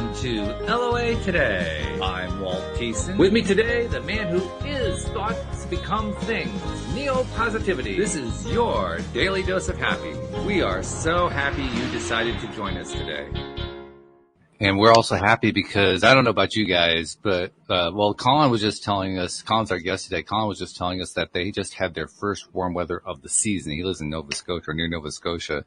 Welcome to LOA Today. I'm Walt Thiessen. With me today, the man who is thoughts become things, Neo-Positivity. This is your daily dose of happy. We are so happy you decided to join us today. And we're also happy because, I don't know about you guys, but, Colin was just telling us, Colin's our guest today, Colin was just telling us that they just had their first warm weather of the season. He lives in Nova Scotia, or near Nova Scotia.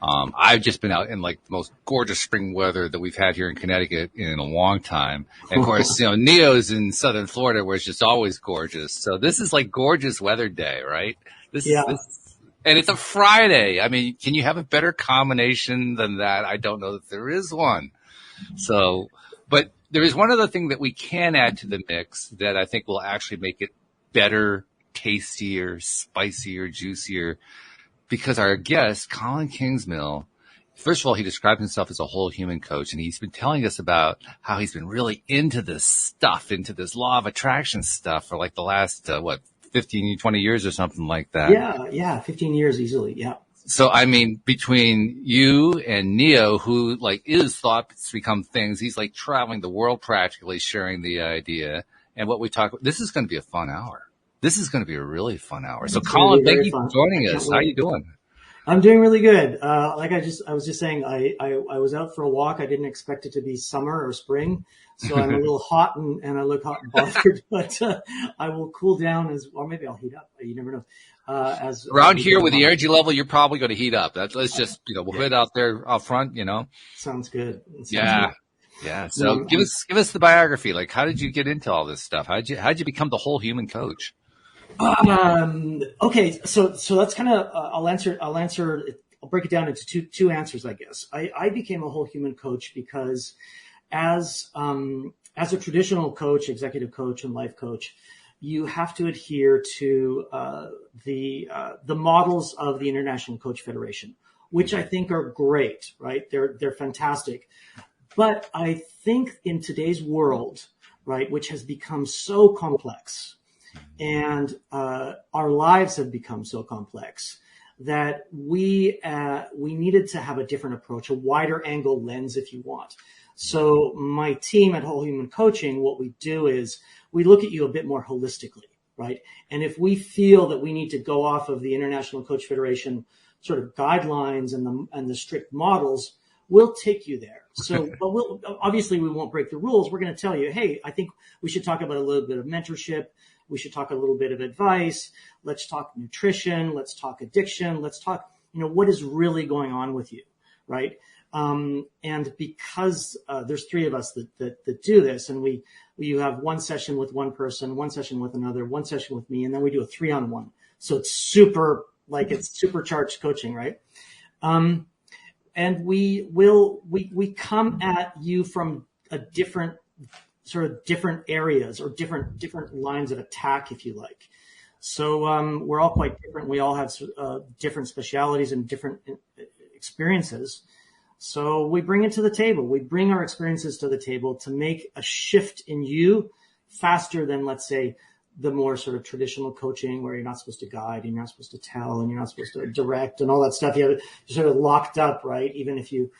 I've just been out in like the most gorgeous spring weather that we've had here in Connecticut in a long time. And of course, Neo's in southern Florida where it's just always gorgeous. So this is like gorgeous weather day, right? And it's a Friday. I mean, can you have a better combination than that? I don't know that there is one. So, but there is one other thing that we can add to the mix that I think will actually make it better, tastier, spicier, juicier, because our guest, Colin Kingsmill, first of all, he described himself as a whole human coach, and he's been telling us about how he's been really into this stuff, into this law of attraction stuff for like the last, 15, 20 years or something like that. Yeah, 15 years easily, yeah. So, I mean, between you and Neo, who like is thoughts become things, he's like traveling the world practically, sharing the idea. And what we talk about, this is going to be a fun hour. This is going to be a really fun hour. So, Colin, thank you for joining us. How are you doing? I'm doing really good. Like I was just saying, I was out for a walk. I didn't expect it to be summer or spring. So I'm a little hot and I look hot and bothered, but I will cool down or maybe I'll heat up. You never know. Around here with the energy level, you're probably going to heat up. Let's just, we'll put it out there out front, Sounds good. Yeah. So give us the biography. Like, how did you get into all this stuff? How'd you become the whole human coach? Okay. So that's kind of, I'll break it down into two answers, I guess. I became a whole human coach because as a traditional coach, executive coach and life coach, you have to adhere to the models of the International Coach Federation, which I think are great, right? They're fantastic. But I think in today's world, right, which has become so complex, and our lives have become so complex that we needed to have a different approach, a wider angle lens, if you want. So my team at Whole Human Coaching, what we do is we look at you a bit more holistically, right? And if we feel that we need to go off of the International Coach Federation sort of guidelines and the strict models, we'll take you there. So, but obviously we won't break the rules. We're going to tell you, hey, I think we should talk about a little bit of mentorship. We should talk a little bit of advice. Let's talk nutrition. Let's talk addiction. Let's talk, what is really going on with you, right? And because there's three of us that do this, and you have one session with one person, one session with another, one session with me, and then we do a 3-on-1. So it's it's supercharged coaching, right? And we come at you from a different areas or different lines of attack, if you like. So we're all quite different. We all have different specialities and different experiences. So we bring it to the table. We bring our experiences to the table to make a shift in you faster than, let's say, the more sort of traditional coaching where you're not supposed to guide and you're not supposed to tell and you're not supposed to direct and all that stuff. You're sort of locked up, right? Even if you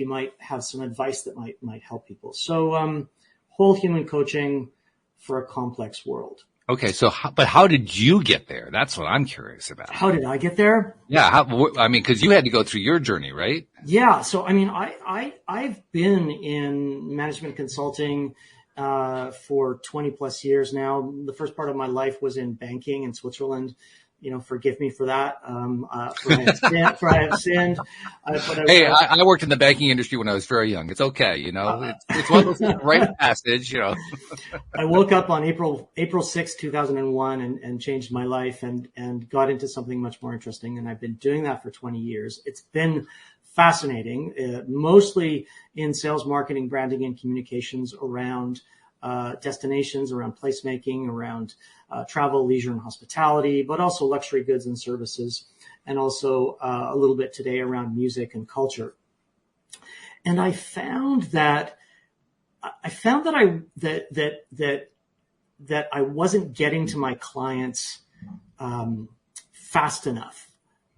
might have some advice that might help people. So whole human coaching for a complex world. Okay, so how did you get there? That's what I'm curious about. How did I get there? Yeah, because you had to go through your journey, right? Yeah, so I've been in management consulting for 20 plus years now. The first part of my life was in banking in Switzerland. Forgive me for that. For I have sinned. I worked in the banking industry when I was very young. It's okay. It's one of those rite of passage, I woke up on April 6, 2001 and changed my life and got into something much more interesting. And I've been doing that for 20 years. It's been fascinating, mostly in sales, marketing, branding, and communications around destinations, around placemaking, around travel, leisure, and hospitality, but also luxury goods and services, and also a little bit today around music and culture. And I found that I wasn't getting to my clients fast enough.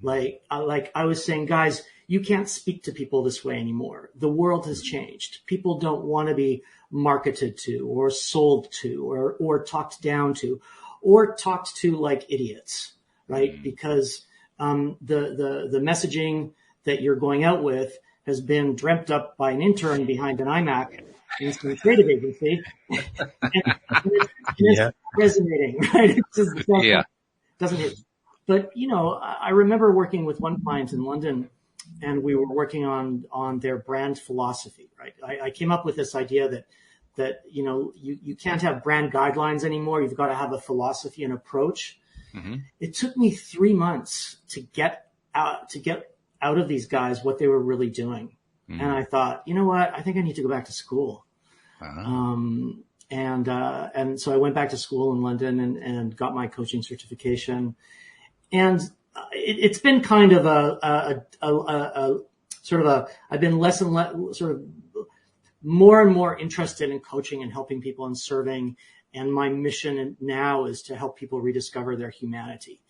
Like I was saying, guys, you can't speak to people this way anymore. The world has changed. People don't want to be marketed to or sold to or talked down to or talked to like idiots, right? Because the messaging that you're going out with has been dreamt up by an intern behind an iMac in some creative agency, and it's resonating, right? It just doesn't hit. But, I remember working with one client in London, and we were working on their brand philosophy, right? I came up with this idea that you can't have brand guidelines anymore. You've got to have a philosophy and approach. Mm-hmm. It took me 3 months to get out of these guys what they were really doing. Mm-hmm. And I thought, you know what? I think I need to go back to school. Uh-huh. And so I went back to school in London and got my coaching certification. And it's been kind of I've been less and less sort of more and more interested in coaching and helping people and serving. And my mission now is to help people rediscover their humanity.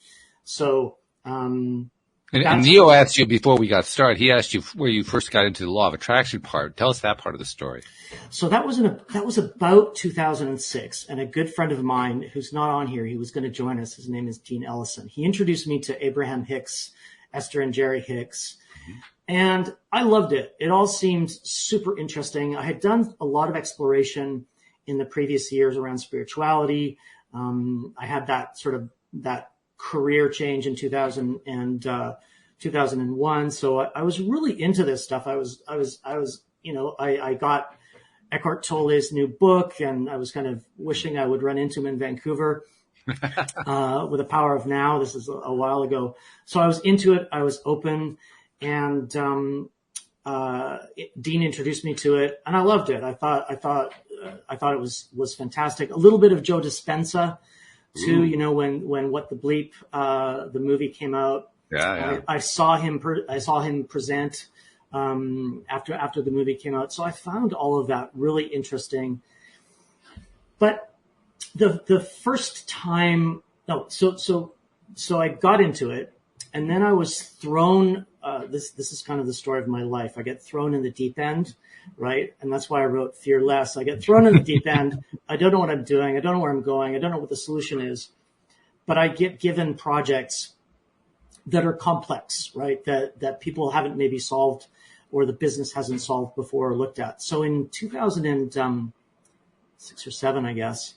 So, and Neo asked you before we got started, he asked you where you first got into the law of attraction part. Tell us that part of the story. So that was about 2006. And a good friend of mine who's not on here, he was going to join us. His name is Dean Ellison. He introduced me to Abraham Hicks, Esther and Jerry Hicks. Mm-hmm. And I loved it. It all seemed super interesting. I had done a lot of exploration in the previous years around spirituality. I had that career change in 2001. So I was really into this stuff. I got Eckhart Tolle's new book, and I was kind of wishing I would run into him in Vancouver, with The Power of Now. This is a while ago. So I was into it. I was open, and, Dean introduced me to it, and I loved it. I thought it was fantastic. A little bit of Joe Dispenza too. Ooh. When What the Bleep, the movie came out. Yeah. I saw him present, after the movie came out. So I found all of that really interesting. But the first time, so I got into it, and then I was thrown, this is kind of the story of my life. I get thrown in the deep end, right? And that's why I wrote Fearless. I get thrown in the deep end. I don't know what I'm doing. I don't know where I'm going. I don't know what the solution is. But I get given projects that are complex, right? That people haven't maybe solved, or the business hasn't solved before or looked at. So in 2006 or 7, I guess,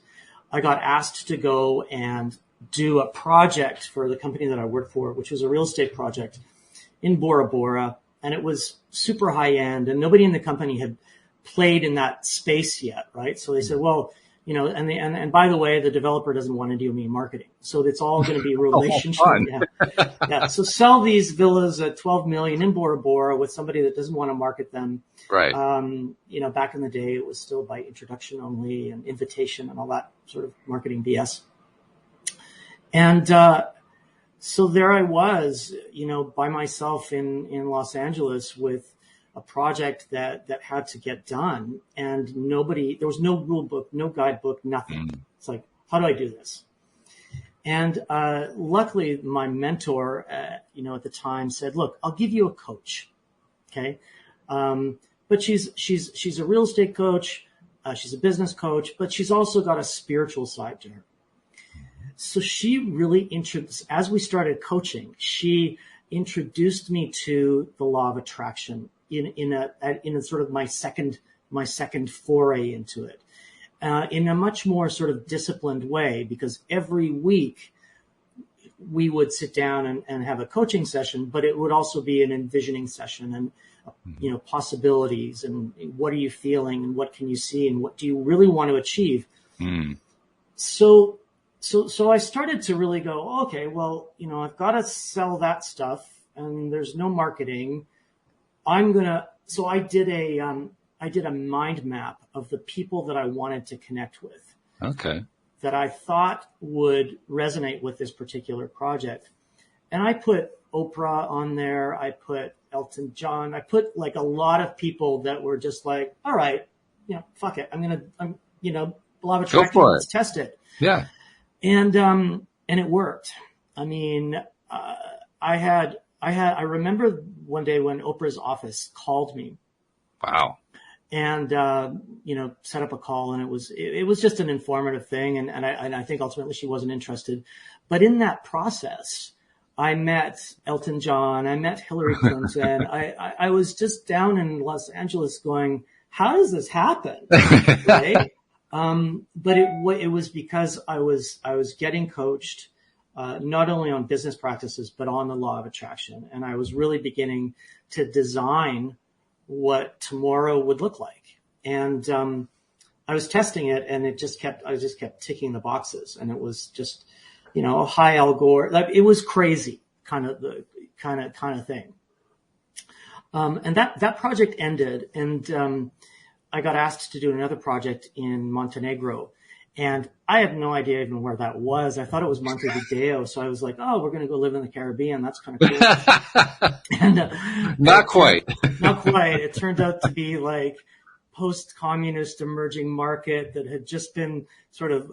I got asked to go and do a project for the company that I worked for, which was a real estate project in Bora Bora. And it was super high end, and nobody in the company had played in that space yet, right? So they said, well, and by the way, the developer doesn't want to do any marketing. So it's all going to be relationship. Yeah. So sell these villas at 12 million in Bora Bora with somebody that doesn't want to market them. Right. Back in the day, it was still by introduction only and invitation and all that sort of marketing BS. And, so there I was, by myself in Los Angeles with a project that had to get done, and there was no rule book, no guidebook, nothing. It's like, how do I do this? And luckily my mentor, at the time said, look, I'll give you a coach. Okay. But she's a real estate coach. She's a business coach, but she's also got a spiritual side to her. So she really as we started coaching, she introduced me to the law of attraction in a sort of my second foray into it, in a much more sort of disciplined way, because every week we would sit down and have a coaching session, but it would also be an envisioning session and, possibilities and what are you feeling and what can you see and what do you really want to achieve? So I started to really go, okay, well, I've got to sell that stuff and there's no marketing. So I did a mind map of the people that I wanted to connect with. Okay. That I thought would resonate with this particular project. And I put Oprah on there. I put Elton John. I put like a lot of people that were just like, all right, fuck it. I'm law of attraction. Let's test it. Yeah. And it worked. I mean, I had I remember one day when Oprah's office called me. Wow. And, set up a call, and it was just an informative thing. And I think ultimately she wasn't interested. But in that process, I met Elton John. I met Hillary Clinton. I was just down in Los Angeles going, how does this happen? Right. But it was because I was getting coached, not only on business practices, but on the law of attraction. And I was really beginning to design what tomorrow would look like. And, I was testing it, and I just kept ticking the boxes, and it was just, a high Al Gore, like it was crazy kind of thing. And that project ended, and, I got asked to do another project in Montenegro, and I had no idea even where that was. I thought it was Montevideo. So I was like, oh, we're going to go live in the Caribbean. That's kind of cool. And, Not quite. Not quite. It turned out to be like post-communist emerging market that had just been sort of,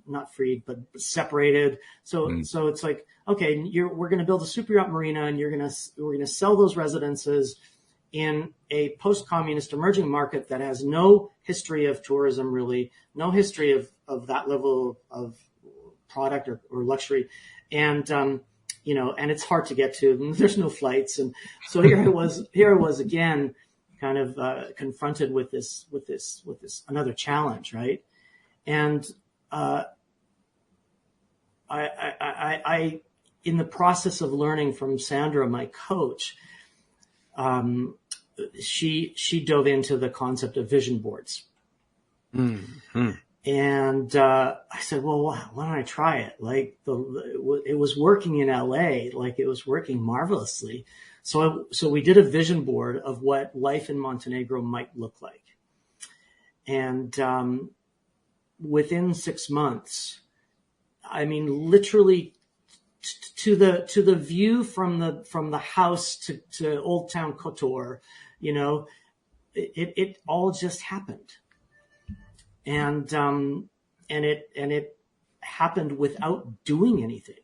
not freed, but separated. So it's like, okay, we're going to build a super yacht marina, and we're going to sell those residences in a post-communist emerging market that has no history of tourism, really, no history of that level of product or luxury. And, and it's hard to get to, and there's no flights. And so here I was again, kind of, confronted with this another challenge. Right. And, I, in the process of learning from Sandra, my coach, she dove into the concept of vision boards. Mm-hmm. And, I said, well, why don't I try it? Like it was working in LA, like it was working marvelously. So we did a vision board of what life in Montenegro might look like. And, within 6 months, I mean, literally to the view from the house to Old Town Kotor, it all just happened. And it happened without doing anything.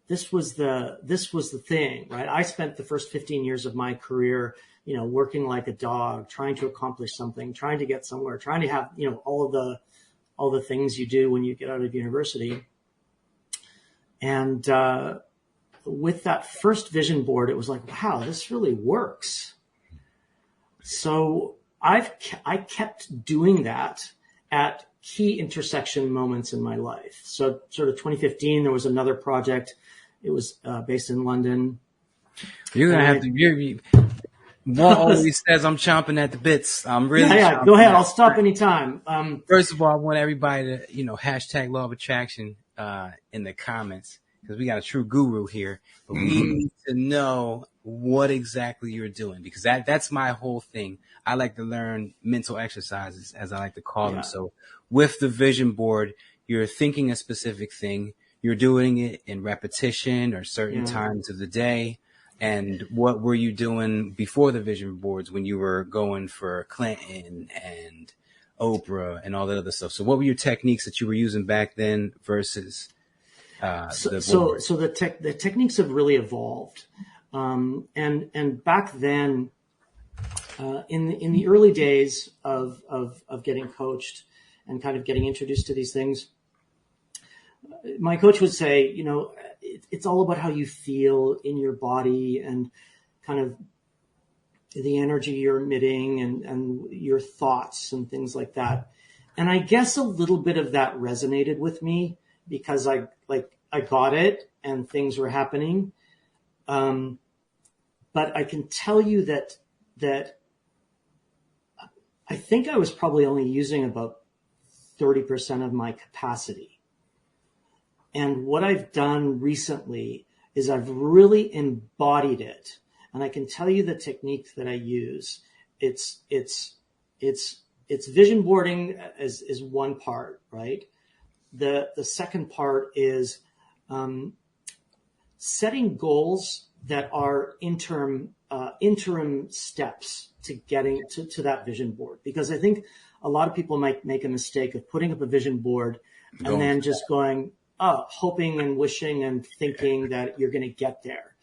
This was the thing, right? I spent the first 15 years of my career, working like a dog, trying to accomplish something, trying to get somewhere, trying to have, all the things you do when you get out of university. And, with that first vision board, it was like, wow, this really works. So I kept doing that at key intersection moments in my life. So sort of 2015, there was another project. It was, based in London. You're going to have to, Walt always says I'm chomping at the bits. I'm really Yeah, go ahead. I'll stop anytime. First of all, I want everybody to, hashtag law of attraction, in the comments, because we got a true guru here, but we need to know what exactly you're doing, because that's my whole thing. I like to learn mental exercises, as I like to call them. So with the vision board, you're thinking a specific thing, you're doing it in repetition or certain times of the day. And what were you doing before the vision boards when you were going for Clinton and Oprah and all that other stuff? So what were your techniques that you were using back then versus the techniques have really evolved. And back then, in the early days of getting coached and kind of getting introduced to these things, my coach would say, it's all about how you feel in your body and kind of the energy you're emitting and your thoughts and things like that. And I guess a little bit of that resonated with me because I got it and things were happening. But I can tell you that I think I was probably only using about 30% of my capacity. And what I've done recently is I've really embodied it. And I can tell you the technique that I use. It's vision boarding is one part, right? The second part is setting goals that are interim steps to getting to that vision board. Because I think a lot of people might make a mistake of putting up a vision board and then just going, hoping and wishing and thinking that you're going to get there.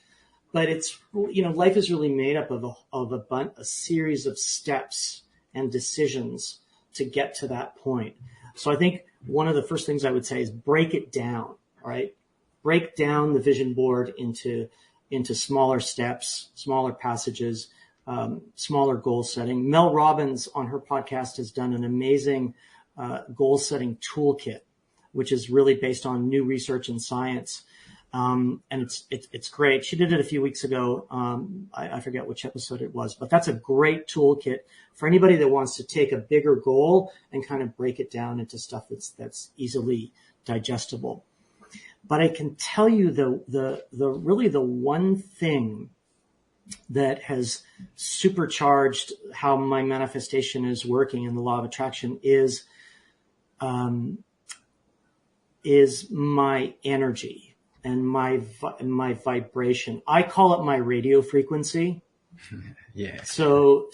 But it's, life is really made up of a series of steps and decisions to get to that point. So I think one of the first things I would say is break it down, right? Break down the vision board into smaller steps, smaller passages, smaller goal setting. Mel Robbins on her podcast has done an amazing goal setting toolkit, which is really based on new research and science. And it's great. She did it a few weeks ago. I forget which episode it was, but that's a great toolkit for anybody that wants to take a bigger goal and kind of break it down into stuff that's easily digestible. But I can tell you the really the one thing that has supercharged how my manifestation is working in the law of attraction is my energy and my vibration. I call it my radio frequency. Yeah. So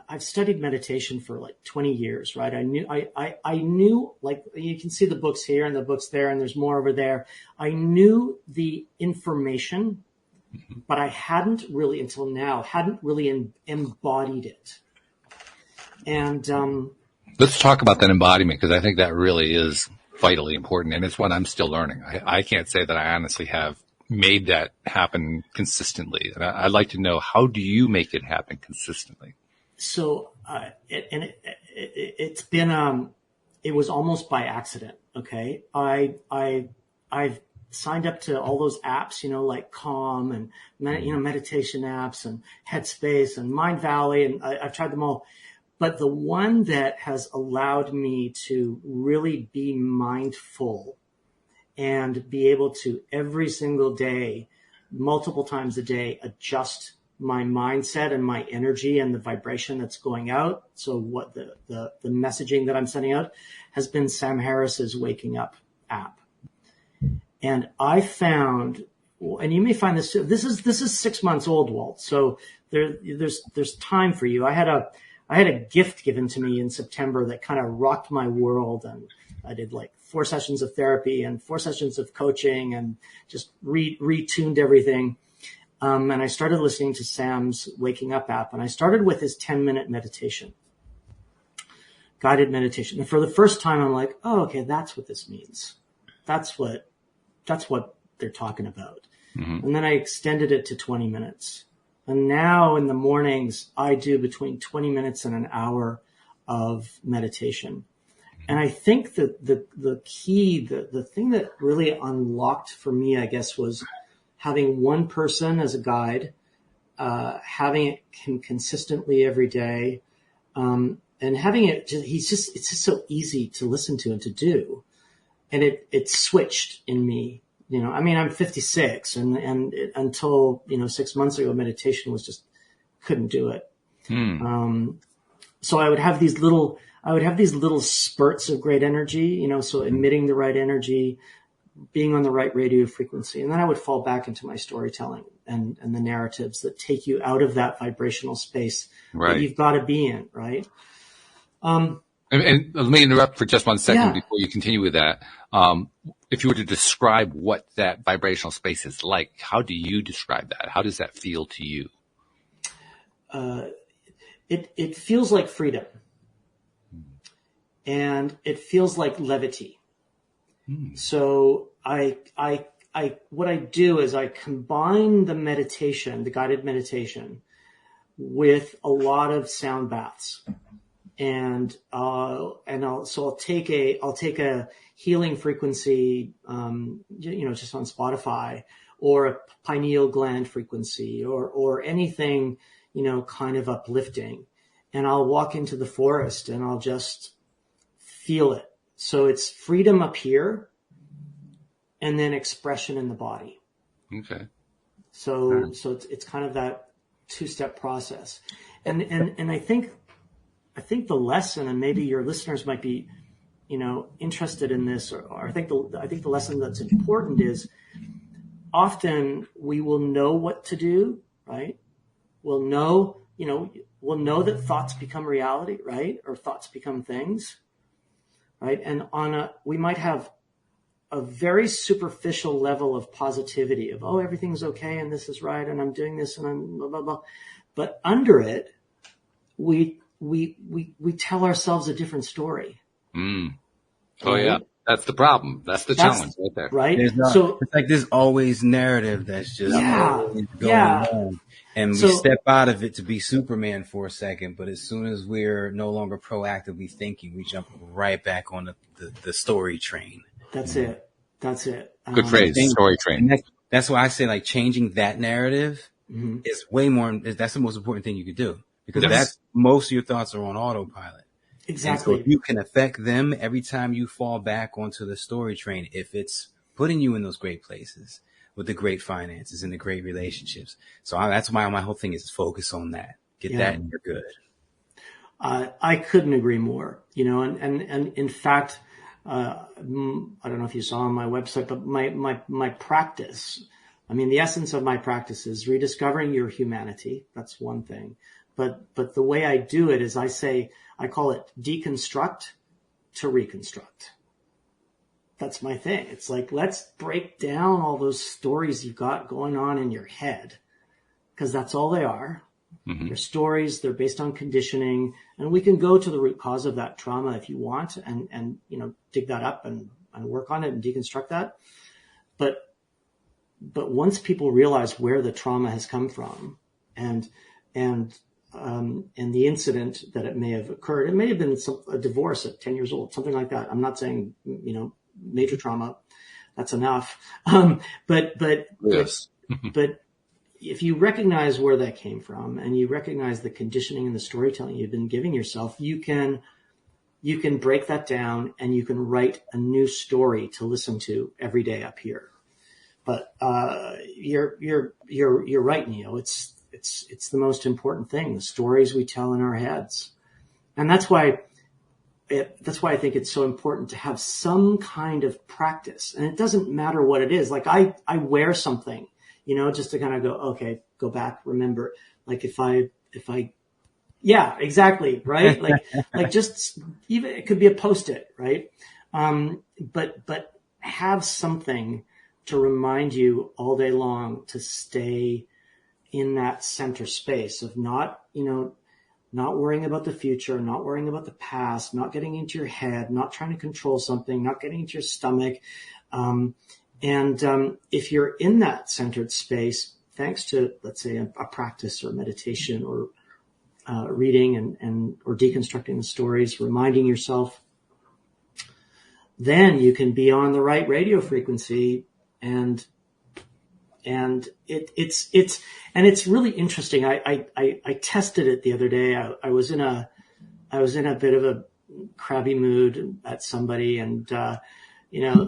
I've studied meditation for like 20 years, right? I knew, like, you can see the books here and the books there, and there's more over there. I knew the information, but I hadn't really, until now, embodied it. And let's talk about that embodiment, because I think that really is vitally important, and it's what I'm still learning. I can't say that I honestly have made that happen consistently. And I'd like to know, how do you make it happen consistently? So, it's been, it was almost by accident. Okay. I've signed up to all those apps, like Calm and, meditation apps and Headspace and Mind Valley. And I've tried them all. But the one that has allowed me to really be mindful and be able to every single day, multiple times a day, adjust my mindset and my energy and the vibration that's going out. So what the messaging that I'm sending out has been Sam Harris's Waking Up app. And I found, and you may find this too, this is 6 months old, Walt. So there's time for you. I had a gift given to me in September that kind of rocked my world. And I did like 4 sessions of therapy and 4 sessions of coaching and just retuned everything. And I started listening to Sam's Waking Up app, and I started with his 10-minute meditation, guided meditation. And for the first time, I'm like, oh, okay, that's what this means. That's what they're talking about. Mm-hmm. And then I extended it to 20 minutes. And now in the mornings, I do between 20 minutes and an hour of meditation. And I think that the key, the thing that really unlocked for me, I guess, was having one person as a guide, having it consistently every day, and having it, it's just so easy to listen to and to do. And it switched in me. I'm 56 and until, 6 months ago, meditation was just, couldn't do it. So I would have these little spurts of great energy, so emitting the right energy, being on the right radio frequency. And then I would fall back into my storytelling and the narratives that take you out of that vibrational space that you've got to be in. Right. And let me interrupt for just 1 second before you continue with that. If you were to describe what that vibrational space is like, how do you describe that? How does that feel to you? It feels like freedom, and it feels like levity. So what I do is I combine the meditation, the guided meditation, with a lot of sound baths. And I'll take a healing frequency, just on Spotify, or a pineal gland frequency, or anything, kind of uplifting. And I'll walk into the forest and I'll just feel it. So it's freedom up here and then expression in the body. Okay. So it's kind of that 2-step process. And I think the lesson, and maybe your listeners might be, interested in this, or I think the lesson that's important is often we will know what to do, right? We'll know that thoughts become reality, right? Or thoughts become things, right? And we might have a very superficial level of positivity of, oh, everything's okay and this is right and I'm doing this and I'm blah, blah, blah. But under it, we tell ourselves a different story. Mm. Oh, right? yeah. That's the problem. That's the challenge right there. Right. So it's like this always narrative that's just always going on. And we step out of it to be Superman for a second, but as soon as we're no longer proactively thinking, we jump right back on the story train. That's it. Good phrase, story train. That's why I say like changing that narrative is way more, that's the most important thing you could do, because that's most of your thoughts are on autopilot. Exactly. And so you can affect them every time you fall back onto the story train. If it's putting you in those great places with the great finances and the great relationships. So that's why my whole thing is focus on that. Get that and you're good. I couldn't agree more, and in fact, I don't know if you saw on my website, but my practice, the essence of my practice is rediscovering your humanity. That's one thing. But the way I do it is I call it deconstruct to reconstruct. That's my thing. It's like, let's break down all those stories you've got going on in your head, because that's all they are. They're stories. They're based on conditioning, and we can go to the root cause of that trauma if you want, and dig that up and work on it and deconstruct that. But once people realize where the trauma has come from, and the incident that it may have occurred, it may have been a divorce at 10 years old, something like that. I'm not saying major trauma. That's enough. But if you recognize where that came from and you recognize the conditioning and the storytelling you've been giving yourself, you can break that down and you can write a new story to listen to every day up here. But you're right, Neo. It's the most important thing, the stories we tell in our heads. And that's why I think it's so important to have some kind of practice. And it doesn't matter what it is. Like I wear something, just to kind of go, okay, go back, remember, like if I, yeah, exactly. Right. like just even, it could be a Post-it, right? But have something to remind you all day long to stay in that center space of not worrying about the future, not worrying about the past, not getting into your head, not trying to control something, not getting into your stomach. If you're in that centered space, thanks to, let's say, a practice or meditation or reading or deconstructing the stories, reminding yourself, then you can be on the right radio frequency. And it's really interesting. I tested it the other day. I was in a bit of a crabby mood at somebody, and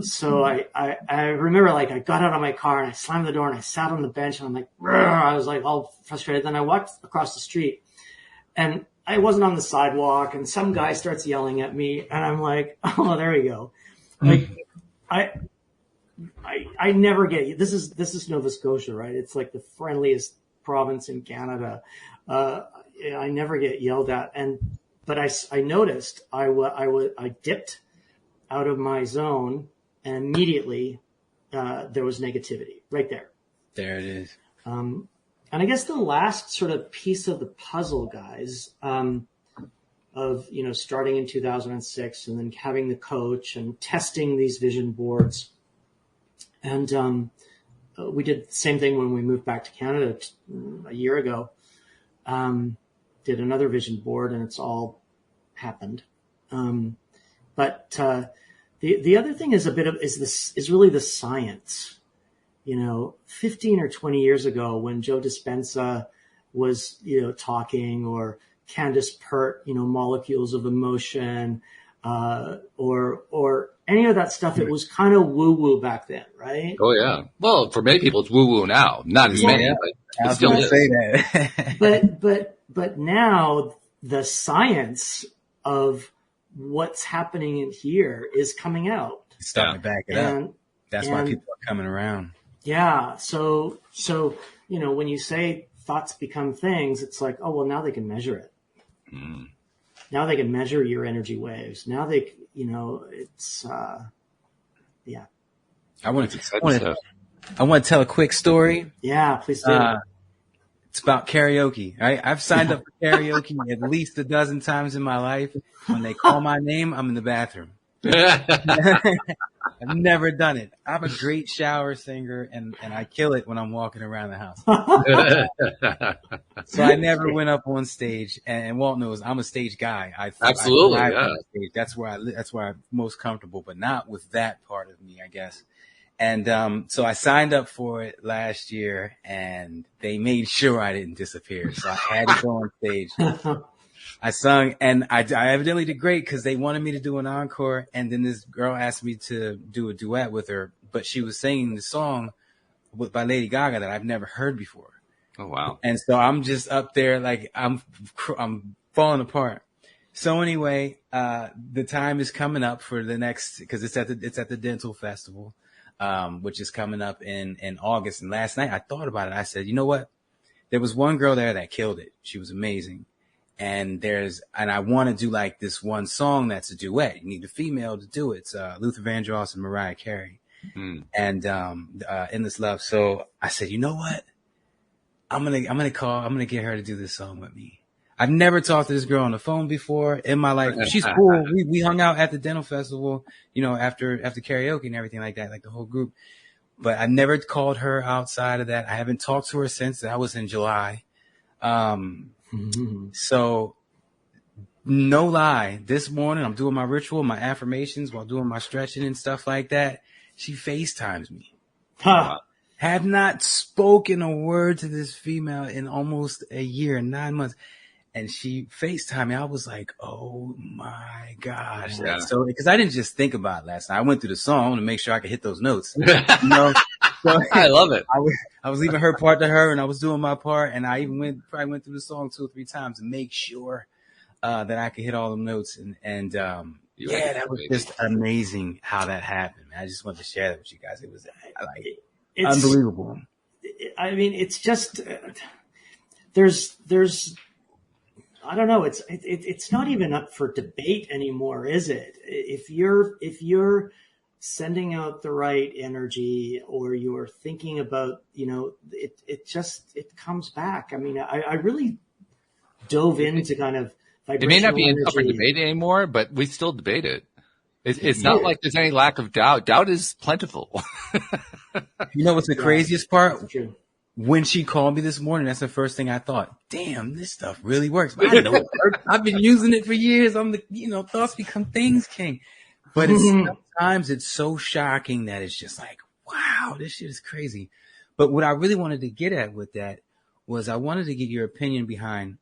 so I remember, like, I got out of my car and I slammed the door and I sat on the bench and I'm like, I was like all frustrated. Then I walked across the street and I wasn't on the sidewalk, and some guy starts yelling at me, and I'm like, oh, there we go. Like I never get you. This is Nova Scotia, right? It's like the friendliest province in Canada. I never get yelled at, but I noticed I dipped out of my zone, and immediately there was negativity right there. There it is. And I guess the last sort of piece of the puzzle, guys, of starting in 2006 and then having the coach and testing these vision boards. And we did the same thing when we moved back to Canada a year ago. Did another vision board, and it's all happened. But the other thing is is really the science. 15 or 20 years ago, when Joe Dispenza was talking, or Candace Pert, molecules of emotion, or any of that stuff, it was kind of woo-woo back then, right? Oh, yeah. Well, for many people, it's woo-woo now. Not as many, but still is. Say that. but now the science of what's happening in here is coming out. It's starting to back it up. That's why people are coming around. Yeah. So when you say thoughts become things, it's like, oh, well, now they can measure it. Now they can measure your energy waves. Now it's, I want That's exciting stuff. to tell a quick story. Yeah, please do. It's about karaoke. Right? I've signed up for karaoke at least a dozen times in my life. When they call my name, I'm in the bathroom. I've never done it. I'm a great shower singer, and I kill it when I'm walking around the house. So I never went up on stage, and Walt knows I'm a stage guy. Absolutely, I yeah. on stage. That's where I'm most comfortable, but not with that part of me, I guess. And so I signed up for it last year, and they made sure I didn't disappear. So I had to go on stage. I sung, and I evidently did great because they wanted me to do an encore, and then this girl asked me to do a duet with her, but she was singing the song by Lady Gaga that I've never heard before. Oh, wow. And so I'm just up there like I'm falling apart. So anyway, the time is coming up for the next, because it's at the Dental Festival, which is coming up in August. And last night I thought about it. I said, you know what? There was one girl there that killed it. She was amazing. And I want to do like this one song that's a duet. You need a female to do it. It's Luther Vandross and Mariah Carey. And Endless Love. So I said, you know what? I'm gonna get her to do this song with me. I've never talked to this girl on the phone before in my life. She's cool. We hung out at the Dental Festival, after karaoke and everything like that, like the whole group. But I've never called her outside of that. I haven't talked to her since. That was in July. So no lie, this morning I'm doing my ritual, my affirmations while doing my stretching and stuff like that. She FaceTimes me. Have not spoken a word to this female in almost a year, 9 months. And she FaceTimed me. I was like, oh my gosh. Yeah. So, because I didn't just think about it last night. I went through the song to make sure I could hit those notes. So I love it. I was leaving her part to her, and I was doing my part, and I even probably went through the song 2 or 3 times to make sure that I could hit all the notes. And that was just amazing how that happened. I just wanted to share that with you guys. It was it's unbelievable. I mean, it's just there's I don't know. It's not even up for debate anymore, is it? If you're sending out the right energy, or you're thinking about, it comes back. I mean, I really dove into kind of vibrational. It may not be energy. up for debate anymore, but we still debate it. It's not like there's any lack of doubt. Doubt is plentiful. You know what's the craziest part? That's true. When she called me this morning, that's the first thing I thought. Damn, this stuff really works. I know it works. I've been using it for years. I'm the thoughts become things king. But sometimes it's so shocking that it's just like, wow, this shit is crazy. But what I really wanted to get at with that was I wanted to get your opinion behind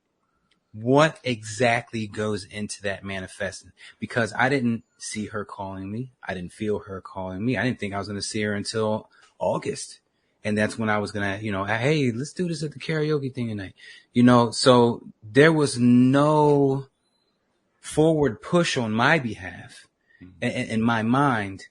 what exactly goes into that manifesting, because I didn't see her calling me. I didn't feel her calling me. I didn't think I was going to see her until August. And that's when I was going to, hey, let's do this at the karaoke thing tonight. So there was no forward push on my behalf in my mind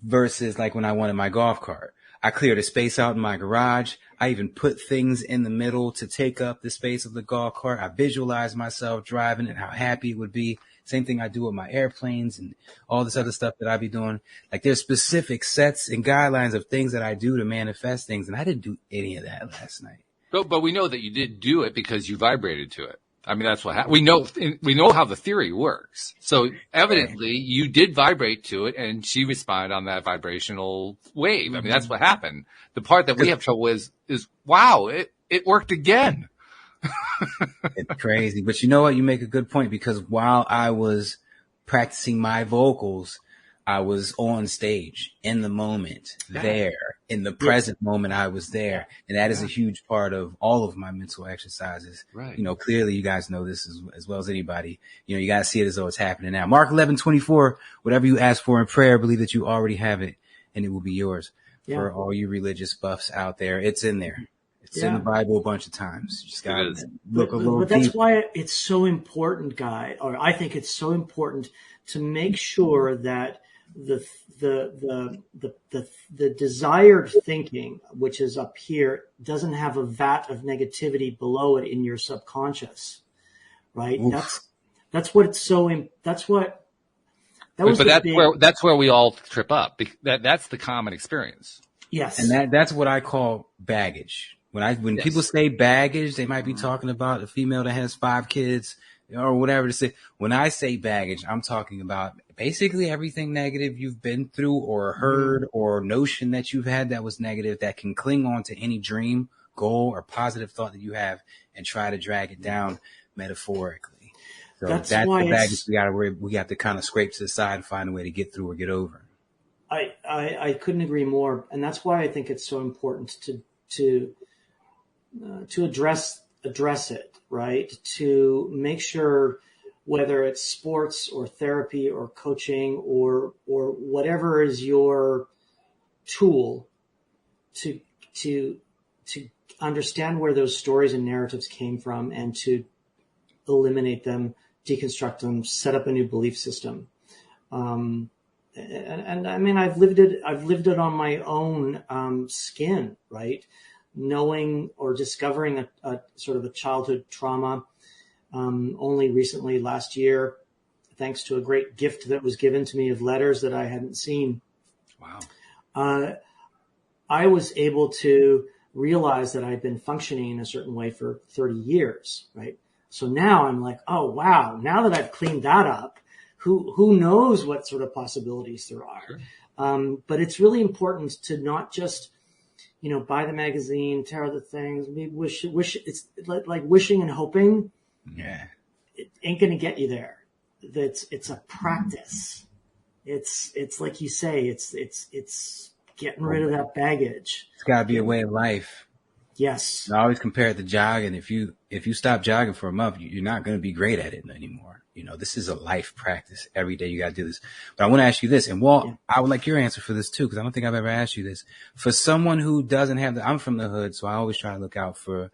versus like when I wanted my golf cart. I cleared a space out in my garage. I even put things in the middle to take up the space of the golf cart. I visualized myself driving it, how happy it would be. Same thing I do with my airplanes and all this other stuff that I be doing. Like there's specific sets and guidelines of things that I do to manifest things. And I didn't do any of that last night. But we know that you did do it because you vibrated to it. I mean, that's what happened. We know how the theory works. So evidently you did vibrate to it, and she responded on that vibrational wave. I mean, that's what happened. The part that we have trouble is wow, it worked again. It's crazy. But you know what? You make a good point, because while I was practicing my vocals, I was on stage in the moment, there in the present moment. I was there. And that is a huge part of all of my mental exercises. Right. Clearly you guys know this as well as anybody. You got to see it as though it's happening now. Mark 11:24, whatever you ask for in prayer, believe that you already have it, and it will be yours. For all you religious buffs out there. It's in there. It's in the Bible a bunch of times. You just got to look a little deeper. But that's why it's so important, I think it's so important to make sure that the desired thinking, which is up here, doesn't have a vat of negativity below it in your subconscious, right? Oof. That's what it's so. That's what That was but the that's where we all trip up. That's the common experience. Yes. And that's what I call baggage. When Yes. people say baggage, they might be talking about a female that has 5 kids or whatever to say. When I say baggage, I'm talking about basically everything negative you've been through or heard or notion that you've had that was negative that can cling on to any dream, goal, or positive thought that you have and try to drag it down metaphorically. So that's why the baggage we have to kind of scrape to the side and find a way to get through or get over. I couldn't agree more, and that's why I think it's so important to address it, right? To make sure, whether it's sports or therapy or coaching or whatever is your tool, to understand where those stories and narratives came from and to eliminate them, deconstruct them, set up a new belief system. And I mean, I've lived it on my own skin, right? Knowing or discovering a sort of a childhood trauma only recently, last year, thanks to a great gift that was given to me of letters that I hadn't seen. Wow. I was able to realize that I'd been functioning in a certain way for 30 years, right? So now I'm like, oh, wow, now that I've cleaned that up, who knows what sort of possibilities there are. Sure. But it's really important to not just, buy the magazine, tear the things, wish it's like wishing and hoping. Yeah. It ain't going to get you there. It's a practice. It's like you say, it's getting rid of that baggage. It's got to be a way of life. Yes. I always compare it to jogging. If you stop jogging for a month, you're not going to be great at it anymore. This is a life practice. Every day you got to do this. But I want to ask you this, and Walt, I would like your answer for this too, because I don't think I've ever asked you this. For someone who doesn't have I'm from the hood, so I always try to look out for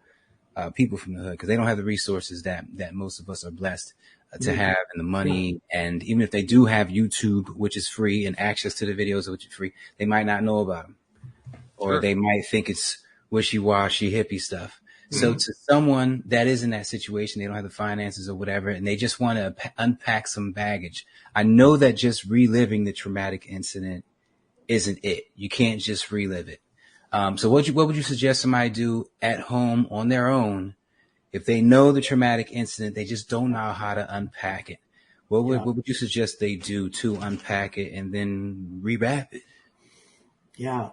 people from the hood because they don't have the resources that most of us are blessed to have, and the money. And even if they do have YouTube, which is free, and access to the videos, which is free, they might not know about them, or they might think it's wishy-washy hippie stuff. So to someone that is in that situation, they don't have the finances or whatever, and they just want to unpack some baggage. I know that just reliving the traumatic incident isn't it. You can't just relive it. So what would you suggest somebody do at home on their own if they know the traumatic incident, they just don't know how to unpack it? What would you suggest they do to unpack it and then rewrap it? Yeah.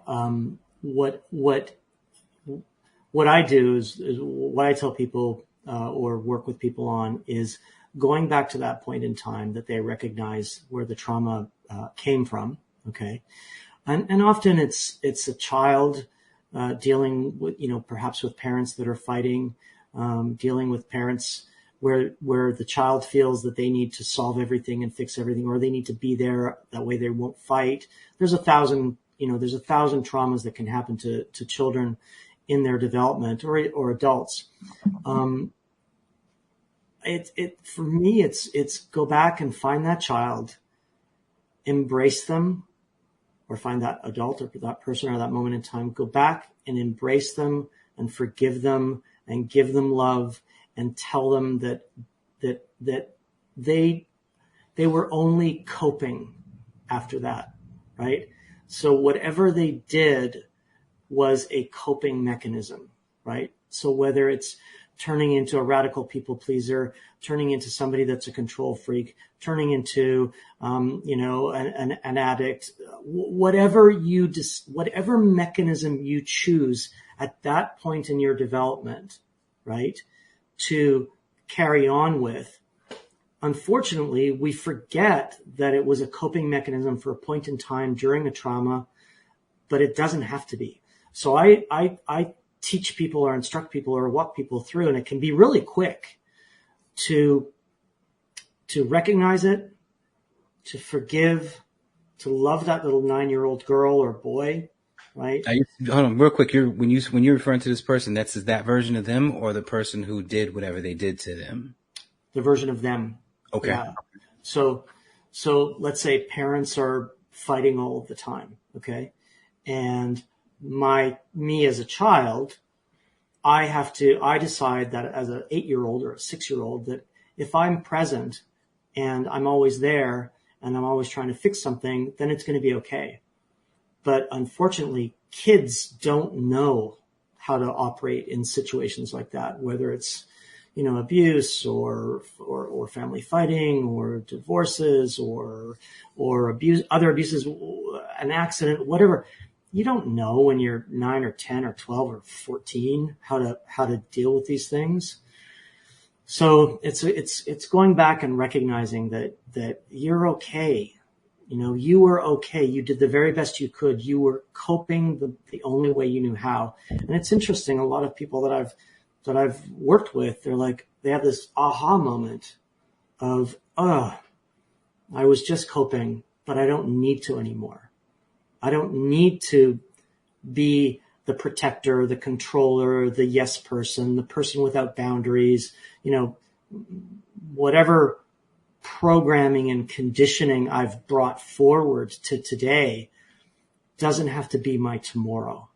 What I do is what I tell people or work with people on is going back to that point in time that they recognize where the trauma came from. Okay. And often it's a child dealing with, perhaps with parents that are fighting, dealing with parents where the child feels that they need to solve everything and fix everything, or they need to be there. That way they won't fight. There's a thousand traumas that can happen to children in their development or adults. For me, it's go back and find that child, embrace them, or find that adult or that person or that moment in time, go back and embrace them and forgive them and give them love and tell them that they were only coping after that, right? So whatever they did was a coping mechanism, right? So whether it's turning into a radical people pleaser, turning into somebody that's a control freak, turning into, an addict, whatever mechanism you choose at that point in your development, right, to carry on with. Unfortunately, we forget that it was a coping mechanism for a point in time during a trauma, but it doesn't have to be. So I teach people or instruct people or walk people through, and it can be really quick to recognize it, to forgive, to love that little 9-year-old girl or boy, right? Hold on, real quick. When you're referring to this person, that's that version of them or the person who did whatever they did to them? The version of them. Okay. Yeah. So let's say parents are fighting all of the time. Okay. And me as a child, I decide that as an 8-year-old or a 6-year-old, that if I'm present and I'm always there and I'm always trying to fix something, then it's going to be okay. But unfortunately, kids don't know how to operate in situations like that, whether it's, abuse or family fighting or divorces or abuse, other abuses, an accident, whatever. You don't know when you're 9 or 10 or 12 or 14 how to deal with these things. So it's going back and recognizing that you're okay. You were okay. You did the very best you could. You were coping the only way you knew how. And it's interesting. A lot of people that I've worked with, they have this aha moment of, I was just coping, but I don't need to anymore. I don't need to be the protector, the controller, the yes person, the person without boundaries, whatever programming and conditioning I've brought forward to today doesn't have to be my tomorrow.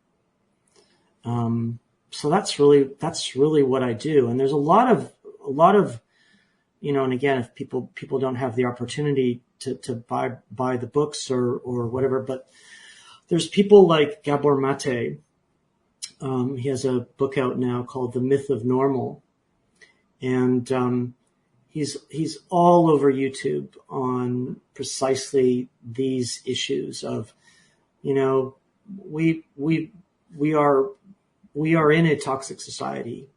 So that's really what I do. And there's a lot of, and again, if people don't have the opportunity to buy the books or whatever, but there's people like Gabor Mate. He has a book out now called The Myth of Normal. And, he's all over YouTube on precisely these issues of, we are in a toxic society,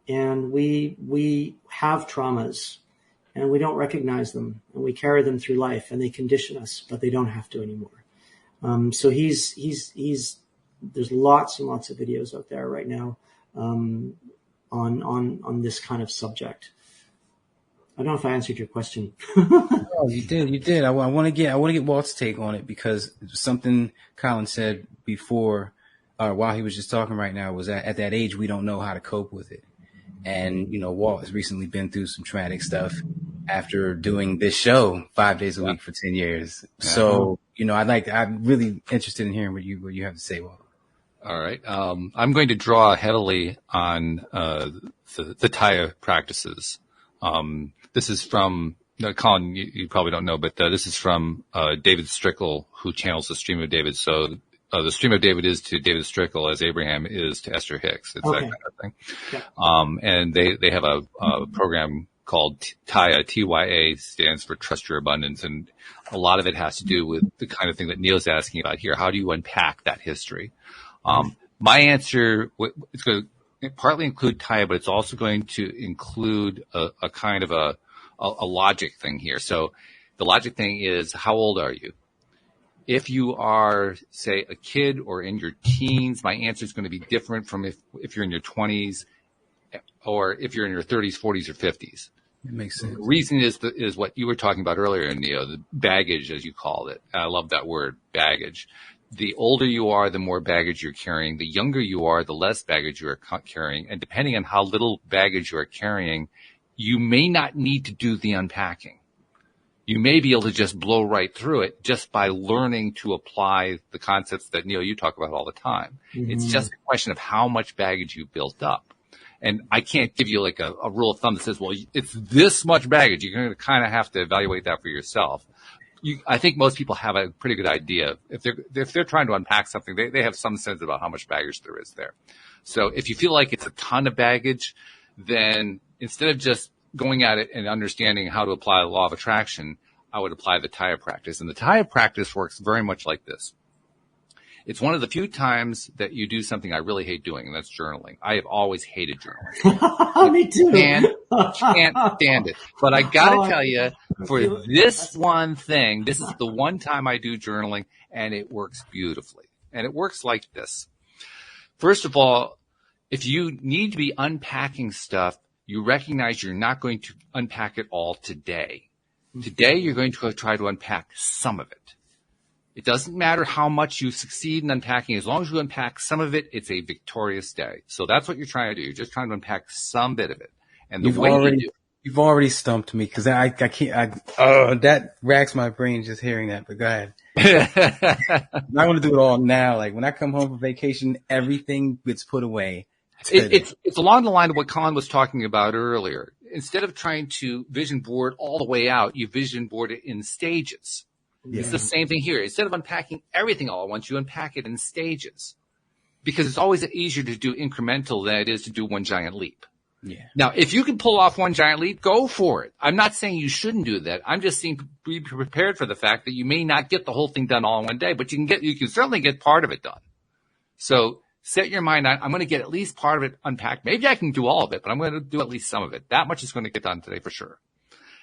and we have traumas, and we don't recognize them, and we carry them through life, and they condition us, but they don't have to anymore. So he's there's lots and lots of videos out there right now, on this kind of subject. I don't know if I answered your question. Oh, you did. I want to get Walt's take on it, because something Colin said before, while he was just talking right now, was that at that age, we don't know how to cope with it. And, Walt has recently been through some traumatic stuff after doing this show 5 days a week for 10 years. So, I'm really interested in hearing what you have to say, Walt. All right. I'm going to draw heavily on the Taya practices. This is from Colin. You probably don't know, but this is from David Strickle, who channels the Stream of David. So the Stream of David is to David Strickle as Abraham is to Esther Hicks. It's that kind of thing. Yeah. And they have a program called Taya. TYA stands for Trust Your Abundance, and a lot of it has to do with the kind of thing that Neil's asking about here. How do you unpack that history? My answer, it's going to partly include Taya, but it's also going to include a kind of a logic thing here. So the logic thing is, how old are you? If you are, say, a kid or in your teens, my answer is going to be different from if you're in your 20s or if you're in your 30s, 40s, or 50s. It makes sense. The reason is what you were talking about earlier, Neo, the baggage, as you called it. I love that word, baggage. The older you are, the more baggage you're carrying. The younger you are, the less baggage you are carrying. And depending on how little baggage you are carrying, you may not need to do the unpacking. You may be able to just blow right through it just by learning to apply the concepts that, Neil, you talk about all the time. Mm-hmm. It's just a question of how much baggage you built up. And I can't give you like a rule of thumb that says, well, it's this much baggage. You're going to kind of have to evaluate that for yourself. I think most people have a pretty good idea. If they're trying to unpack something, they have some sense about how much baggage there is there. So if you feel like it's a ton of baggage, then instead of just going at it and understanding how to apply the law of attraction, I would apply the Taya practice. And the Taya practice works very much like this. It's one of the few times that you do something I really hate doing, and that's journaling. I have always hated journaling. Me too. Can't stand it. But I gotta tell you, for this one thing, this is the one time I do journaling, and it works beautifully. And it works like this. First of all, if you need to be unpacking stuff, you recognize you're not going to unpack it all today. Today, you're going to try to unpack some of it. It doesn't matter how much you succeed in unpacking. As long as you unpack some of it, it's a victorious day. So that's what you're trying to do. You're just trying to unpack some bit of it. And you've already stumped me, because I can't, that racks my brain just hearing that, but go ahead. I'm not going to do it all now. Like when I come home from vacation, everything gets put away. It's along the line of what Colin was talking about earlier. instead of trying to vision board all the way out, you vision board it in stages. Yeah. It's the same thing here. Instead of unpacking everything all at once, you unpack it in stages, because it's always easier to do incremental than it is to do one giant leap. Yeah. Now, if you can pull off one giant leap, go for it. I'm not saying you shouldn't do that. I'm just saying be prepared for the fact that you may not get the whole thing done all in one day, but you can certainly get part of it done. So set your mind on, I'm going to get at least part of it unpacked. Maybe I can do all of it, but I'm going to do at least some of it. That much is going to get done today for sure.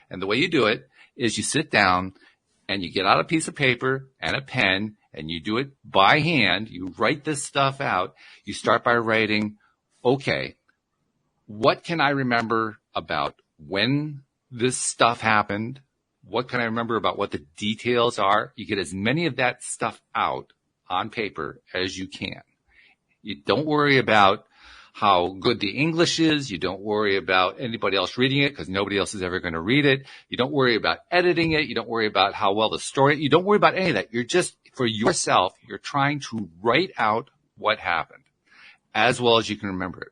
And the way you do it is you sit down and you get out a piece of paper and a pen and you do it by hand. You write this stuff out. You start by writing, okay, what can I remember about when this stuff happened? What can I remember about what the details are? You get as many of that stuff out on paper as you can. You don't worry about how good the English is. You don't worry about anybody else reading it, because nobody else is ever going to read it. You don't worry about editing it. You don't worry about how well the story, you don't worry about any of that. You're just, for yourself, you're trying to write out what happened as well as you can remember it.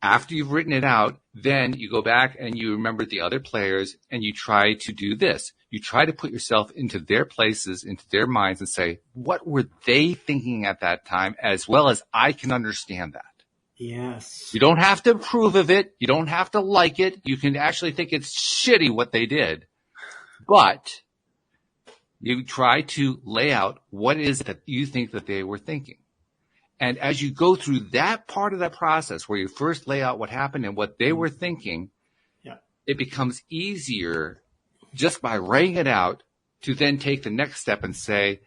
After you've written it out, then you go back and you remember the other players and you try to do this. You try to put yourself into their places, into their minds, and say, what were they thinking at that time, as well as I can understand that. Yes. You don't have to approve of it. You don't have to like it. You can actually think it's shitty what they did. But you try to lay out what it is that you think that they were thinking. And as you go through that part of that process where you first lay out what happened and what they were thinking, it becomes easier just by writing it out to then take the next step and say,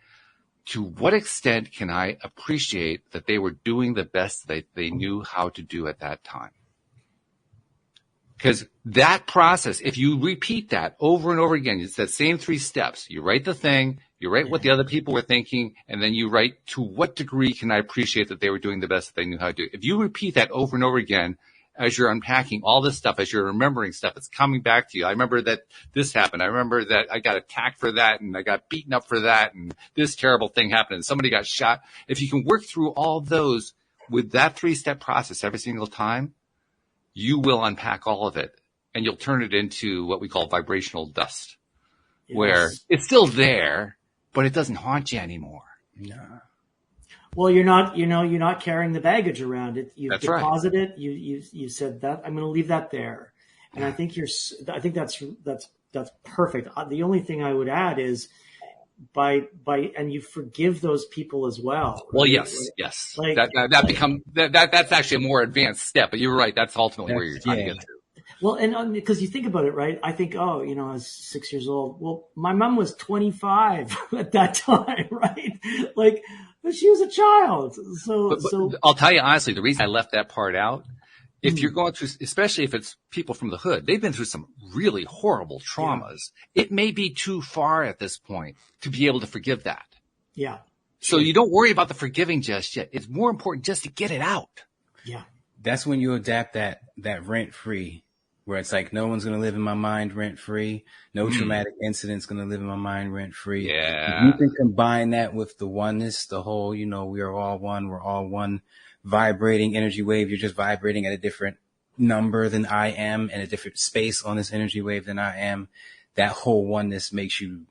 to what extent can I appreciate that they were doing the best that they knew how to do at that time? Because that process, if you repeat that over and over again, it's that same 3 steps. You write the thing, you write what the other people were thinking, and then you write, to what degree can I appreciate that they were doing the best that they knew how to do? If you repeat that over and over again, as you're unpacking all this stuff, as you're remembering stuff, it's coming back to you. I remember that this happened. I remember that I got attacked for that, and I got beaten up for that, and this terrible thing happened, and somebody got shot. If you can work through all those with that 3-step process every single time, you will unpack all of it, and you'll turn it into what we call vibrational dust, where it's still there, but it doesn't haunt you anymore. No. Well, you're not carrying the baggage around it. You've deposited it. You said that I'm going to leave that there, and I think that's perfect. The only thing I would add is and you forgive those people as well. Right? Well, yes. Like, that's actually a more advanced step, but you're right. That's ultimately where you're trying to get to. Well, and because you think about it, right? I think, I was 6 years old. Well, my mom was 25 at that time, right? Like, she was a child. So I'll tell you honestly, the reason I left that part out, if you're going through, especially if it's people from the hood, they've been through some really horrible traumas. Yeah. It may be too far at this point to be able to forgive that. Yeah. So you don't worry about the forgiving just yet. It's more important just to get it out. Yeah. That's when you adapt that rent free, where it's like, no one's going to live in my mind rent free. No traumatic incident's going to live in my mind rent free. Yeah. If you can combine that with the oneness, the whole, we are all one. We're all one vibrating energy wave. You're just vibrating at a different number than I am, and a different space on this energy wave than I am. That whole oneness makes you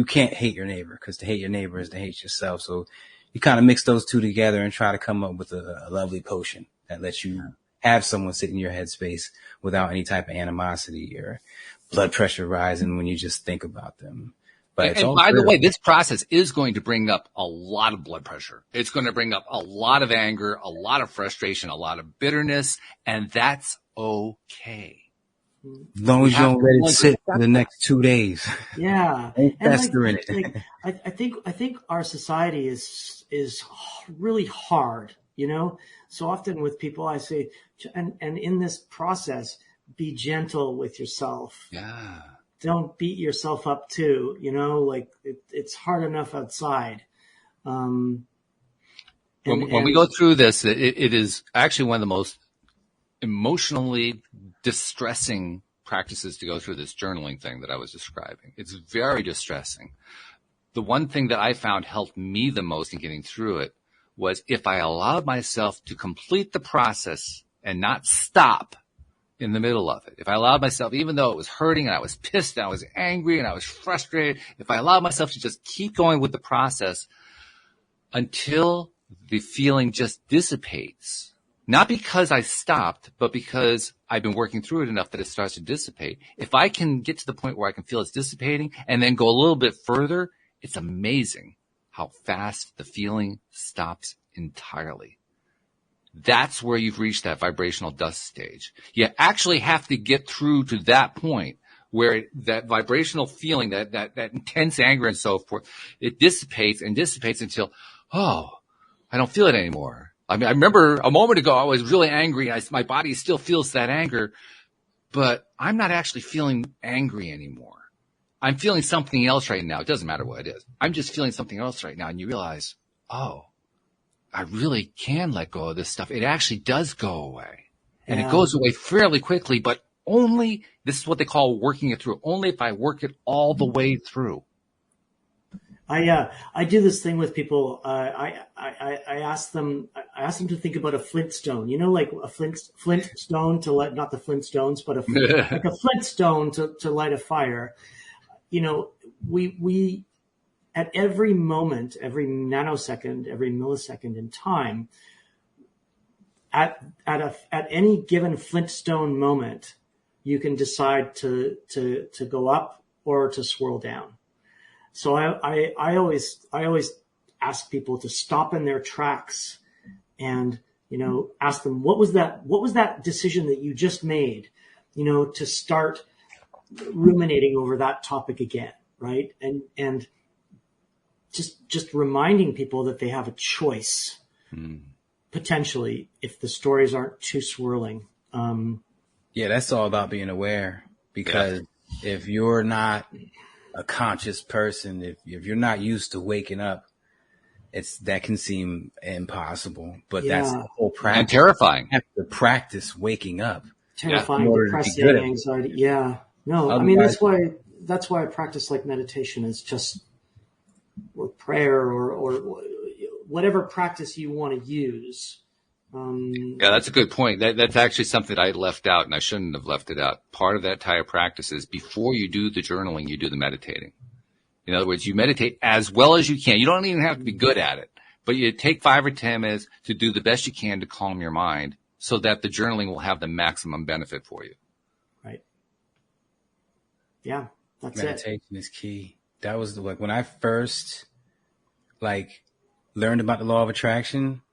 can't hate your neighbor, because to hate your neighbor is to hate yourself. So you kind of mix those two together and try to come up with a lovely potion that lets you have someone sit in your headspace without any type of animosity or blood pressure rising when you just think about them. But and by the way, this process is going to bring up a lot of blood pressure. It's going to bring up a lot of anger, a lot of frustration, a lot of bitterness, and that's okay. As long as you don't let it sit for the next 2 days. Yeah. Fester in it. I think our society is really hard, So often with people I say, and in this process, be gentle with yourself. Yeah. Don't beat yourself up too, it's hard enough outside. When we go through this, it is actually one of the most emotionally distressing practices to go through, this journaling thing that I was describing. It's very distressing. The one thing that I found helped me the most in getting through it was if I allowed myself to complete the process and not stop in the middle of it, if I allowed myself, even though it was hurting and I was pissed and I was angry and I was frustrated, if I allowed myself to just keep going with the process until the feeling just dissipates, not because I stopped, but because I've been working through it enough that it starts to dissipate. If I can get to the point where I can feel it's dissipating and then go a little bit further, it's amazing how fast the feeling stops entirely. That's where you've reached that vibrational dust stage. You actually have to get through to that point where that vibrational feeling, that intense anger and so forth, it dissipates and dissipates until, oh, I don't feel it anymore. I mean, I remember a moment ago I was really angry. My body still feels that anger, but I'm not actually feeling angry anymore. I'm feeling something else right now. It doesn't matter what it is. I'm just feeling something else right now. And you realize, oh, I really can let go of this stuff. It actually does go away. And it goes away fairly quickly, but only, this is what they call working it through, only if I work it all the way through. I do this thing with people. I ask them to think about a flint stone, like a flint stone to light, not the Flintstones, but like a flint stone to light a fire. We at every moment, every nanosecond, every millisecond in time, at any given Flintstone moment, you can decide to go up or to swirl down. So I always ask people to stop in their tracks and, ask them, what was that decision that you just made, to start ruminating over that topic again. Right. And just reminding people that they have a choice, potentially, if the stories aren't too swirling. That's all about being aware, because if you're not a conscious person, if you're not used to waking up, that can seem impossible, but that's the whole practice. And terrifying. You have to practice waking up. Terrifying, depressing, anxiety. Yeah. No, I mean, that's why I practice like meditation is just, or prayer or whatever practice you want to use. That's a good point. That's actually something I left out, and I shouldn't have left it out. Part of that entire practice is before you do the journaling, you do the meditating. In other words, you meditate as well as you can. You don't even have to be good at it, but you take 5 or 10 minutes to do the best you can to calm your mind so that the journaling will have the maximum benefit for you. Right. Yeah, that's Meditation is key. That was when I first learned about the law of attraction.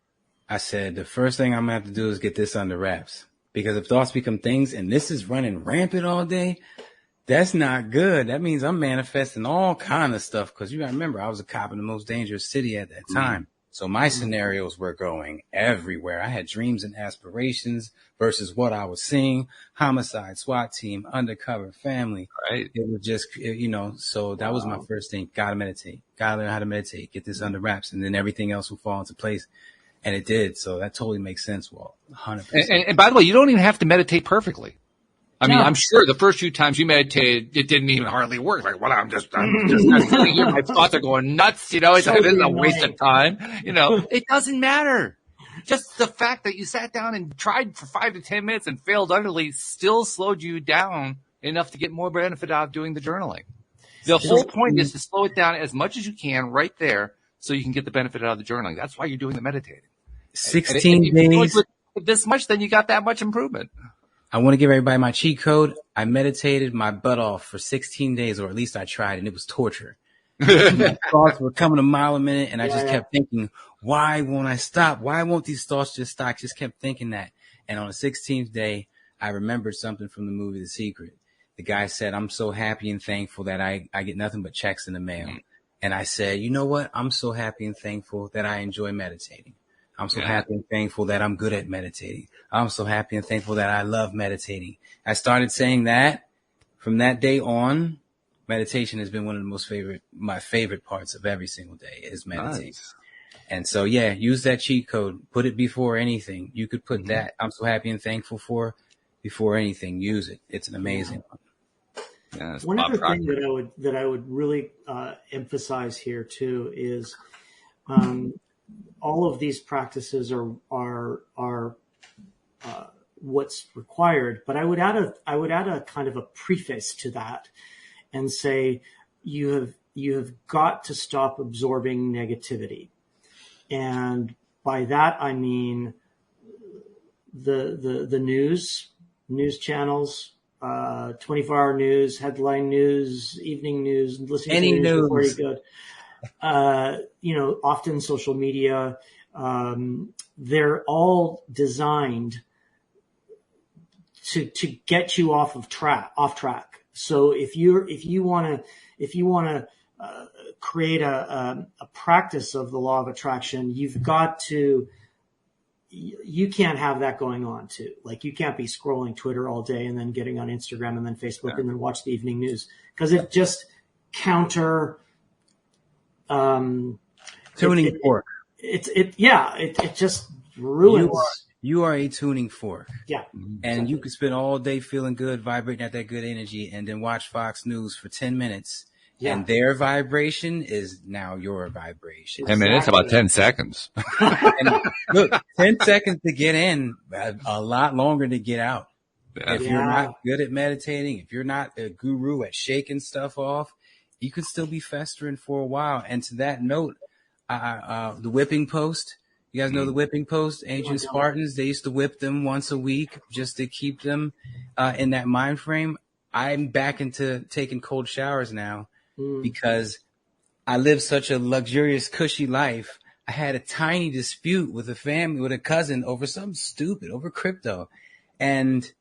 I said, the first thing I'm going to have to do is get this under wraps, because if thoughts become things and this is running rampant all day, that's not good. That means I'm manifesting all kind of stuff. Cause you got to remember, I was a cop in the most dangerous city at that time. So my scenarios were going everywhere. I had dreams and aspirations versus what I was seeing. Homicide, SWAT team, undercover, family. Right. It was just, so that was my first thing. Gotta meditate. Gotta learn how to meditate. Get this under wraps. And then everything else will fall into place. And it did. So that totally makes sense, Walt. 100%. And by the way, you don't even have to meditate perfectly. I mean, I'm sure the first few times you meditated, it didn't even hardly work. Like, well, I'm just sitting here. My thoughts are going nuts. It's a waste of time. It doesn't matter. Just the fact that you sat down and tried for 5 to 10 minutes and failed utterly still slowed you down enough to get more benefit out of doing the journaling. The whole point is to slow it down as much as you can right there so you can get the benefit out of the journaling. That's why you're doing the meditating. 16 days. With this much, then you got that much improvement. I want to give everybody my cheat code. I meditated my butt off for 16 days, or at least I tried, and it was torture. My thoughts were coming a mile a minute, and I just kept thinking, why won't I stop? Why won't these thoughts just stop? I just kept thinking that. And on the 16th day, I remembered something from the movie The Secret. The guy said, I'm so happy and thankful that I get nothing but checks in the mail. And I said, you know what? I'm so happy and thankful that I enjoy meditating. I'm so happy and thankful that I'm good at meditating. I'm so happy and thankful that I love meditating. I started saying that. From that day on, meditation has been one of my favorite parts of every single day is meditating. Nice. And so, use that cheat code. Put it before anything. You could put that I'm so happy and thankful for before anything. Use it. It's an amazing one. Yeah, one other thing that I would really emphasize here too is all of these practices are what's required. But I would add a kind of a preface to that and say, you have got to stop absorbing negativity. And by that, I mean the news channels, 24-hour news, headline news, evening news, listening Any to the news before you news. go. Often social media, they're all designed to get you off track. So if you want to create a practice of the law of attraction, you can't have that going on too. Like, you can't be scrolling Twitter all day and then getting on Instagram and then Facebook and then watch the evening news, because it just tuning fork. It just ruins. You are a tuning fork. Yeah. And exactly. you can spend all day feeling good, vibrating at that good energy, and then watch Fox News for 10 minutes. Yeah. And their vibration is now your vibration. 10 minutes, about 10 seconds. And look, 10 seconds to get in, a lot longer to get out. Yeah. If you're not good at meditating, if you're not a guru at shaking stuff off, you could still be festering for a while. And to that note, the whipping post, you guys know the whipping post? Ancient Spartans, they used to whip them once a week just to keep them in that mind frame. I'm back into taking cold showers now because I live such a luxurious, cushy life. I had a tiny dispute with a cousin over something stupid, over crypto. And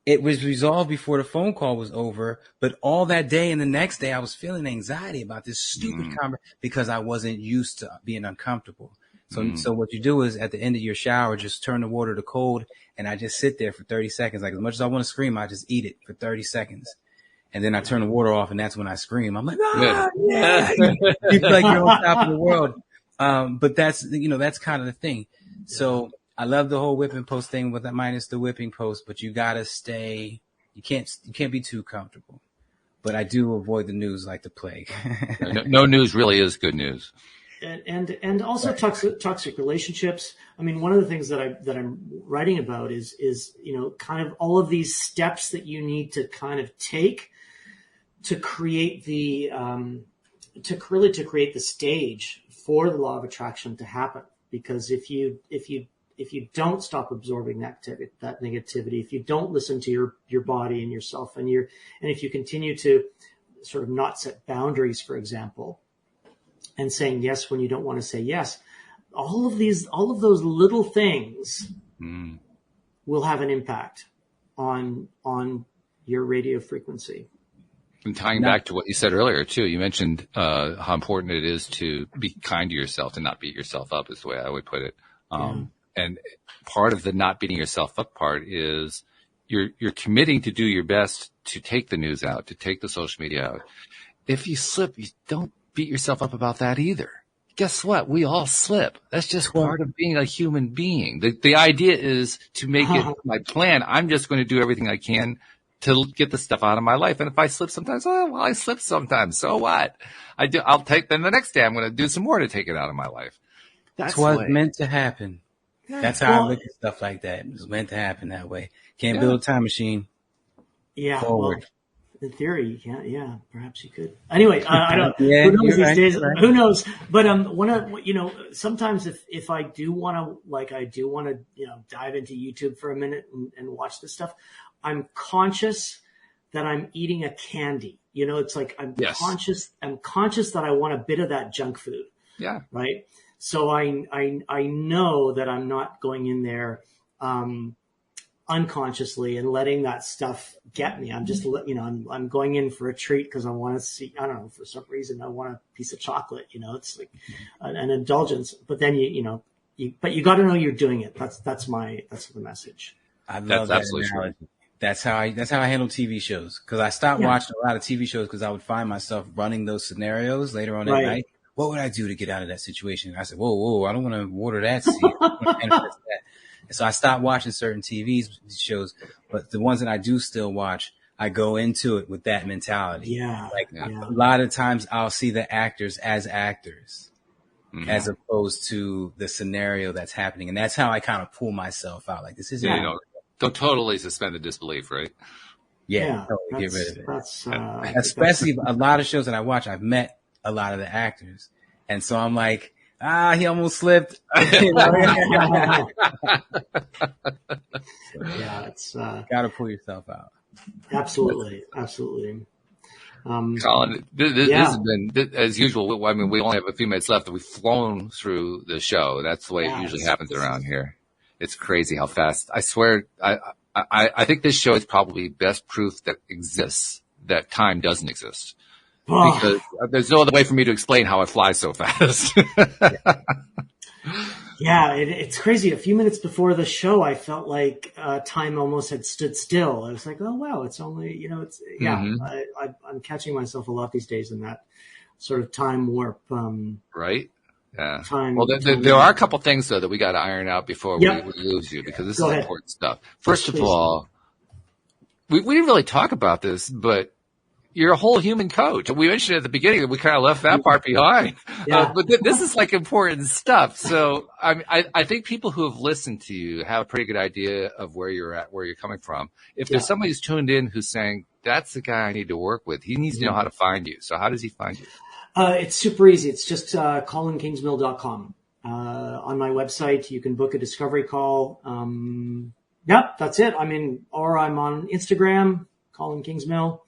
it was resolved before the phone call was over. But all that day and the next day, I was feeling anxiety about this stupid conversation because I wasn't used to being uncomfortable. So what you do is, at the end of your shower, just turn the water to cold, and I just sit there for 30 seconds. Like, as much as I want to scream, I just eat it for 30 seconds. And then I turn the water off, and that's when I scream. I'm like, yeah. You feel like you're on top of the world. But that's kind of the thing. So I love the whole whipping post thing with that, minus the whipping post, but you gotta stay, you can't be too comfortable. But I do avoid the news like the plague. No news really is good news. And also toxic relationships. I mean, one of the things that I'm writing about is kind of all of these steps that you need to kind of take to create the create the stage for the law of attraction to happen. Because if you don't stop absorbing that negativity, if you don't listen to your body and yourself, and if you continue to sort of not set boundaries, for example, and saying yes when you don't want to say yes, all of those little things will have an impact on your radio frequency. And tying back to what you said earlier too, you mentioned how important it is to be kind to yourself and not beat yourself up, is the way I would put it. And part of the not beating yourself up part is you're committing to do your best to take the news out, to take the social media out. If you slip, you don't beat yourself up about that either. Guess what? We all slip. That's just part of being a human being. The idea is to make it my plan. I'm just going to do everything I can to get the stuff out of my life. And if I slip sometimes, I slip sometimes. So what? I'll take, then the next day I'm going to do some more to take it out of my life. That's what's meant to happen. That's how I look at stuff like that. It's meant to happen that way. Can't build a time machine. Yeah. Forward. Well, in theory, you can't. Yeah, perhaps you could. Anyway, I don't. Yeah, who knows these days? Right. Who knows? But sometimes if I do want to, dive into YouTube for a minute and watch this stuff, I'm conscious that I'm eating a candy. It's like I'm conscious that I want a bit of that junk food. Yeah. Right. So I know that I'm not going in there unconsciously and letting that stuff get me. I'm just I'm going in for a treat because I want to see. I don't know, for some reason I want a piece of chocolate. It's like an indulgence. But then you got to know you're doing it. That's the message. I love that analogy. That's how I handle TV shows, because I stopped watching a lot of TV shows because I would find myself running those scenarios later on at night. What would I do to get out of that situation? And I said, whoa, I don't want to water that seed. And so I stopped watching certain TV shows, but the ones that I do still watch, I go into it with that mentality. Yeah. A lot of times I'll see the actors as actors as opposed to the scenario that's happening. And that's how I kind of pull myself out. Like, this isn't totally suspend the disbelief, right? Yeah, totally get rid of it. That's especially a lot of shows that I watch. I've met a lot of the actors, and so I'm like, he almost slipped. yeah, it's Gotta pull yourself out. absolutely. Colin, this has been, as usual, I mean, we only have a few minutes left, and we've flown through the show. That's the way it usually happens around here. It's crazy how fast. I swear, I think this show is probably best proof that exists, that time doesn't exist. Because there's no other way for me to explain how it flies so fast. Yeah, it's crazy. A few minutes before the show, I felt like time almost had stood still. I was like, oh, wow, it's only, it's, I'm catching myself a lot these days in that sort of time warp. Right? Yeah. Time. Well, there are a couple things, though, that we got to iron out before we lose you, because this is important stuff. First of all, we didn't really talk about this, but you're a whole human coach. We mentioned at the beginning that we kind of left that part behind. But this is like important stuff. So I think people who have listened to you have a pretty good idea of where you're at, where you're coming from. If there's somebody who's tuned in who's saying, that's the guy I need to work with, he needs to know how to find you. So how does he find you? It's super easy. It's just colinkingsmill.com. On my website, you can book a discovery call. That's it. I mean, or I'm on Instagram, Colin Kingsmill.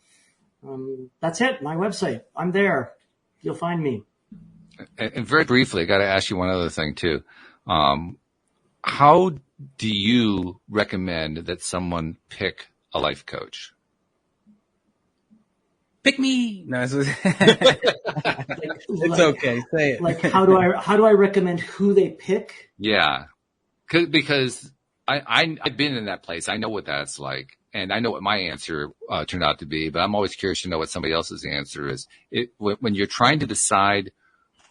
That's it. My website. I'm there. You'll find me. And very briefly, I got to ask you one other thing too. How do you recommend that someone pick a life coach? Pick me. No, it's okay. Say it. Like, how do I recommend who they pick? Yeah. Because I've been in that place. I know what that's like. And I know what my answer turned out to be, but I'm always curious to know what somebody else's answer is. When you're trying to decide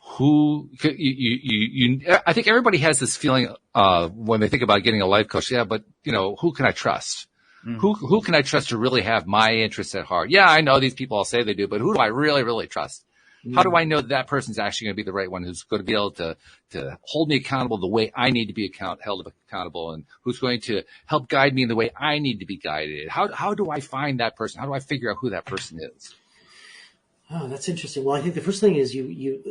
who I think everybody has this feeling when they think about getting a life coach. Yeah, but who can I trust? Mm-hmm. Who can I trust to really have my interests at heart? Yeah, I know these people all say they do, but who do I really, really trust? How do I know that person's actually going to be the right one, who's going to be able to hold me accountable the way I need to be held accountable, and who's going to help guide me in the way I need to be guided? How do I find that person? How do I figure out who that person is? Oh, that's interesting. Well, I think the first thing is you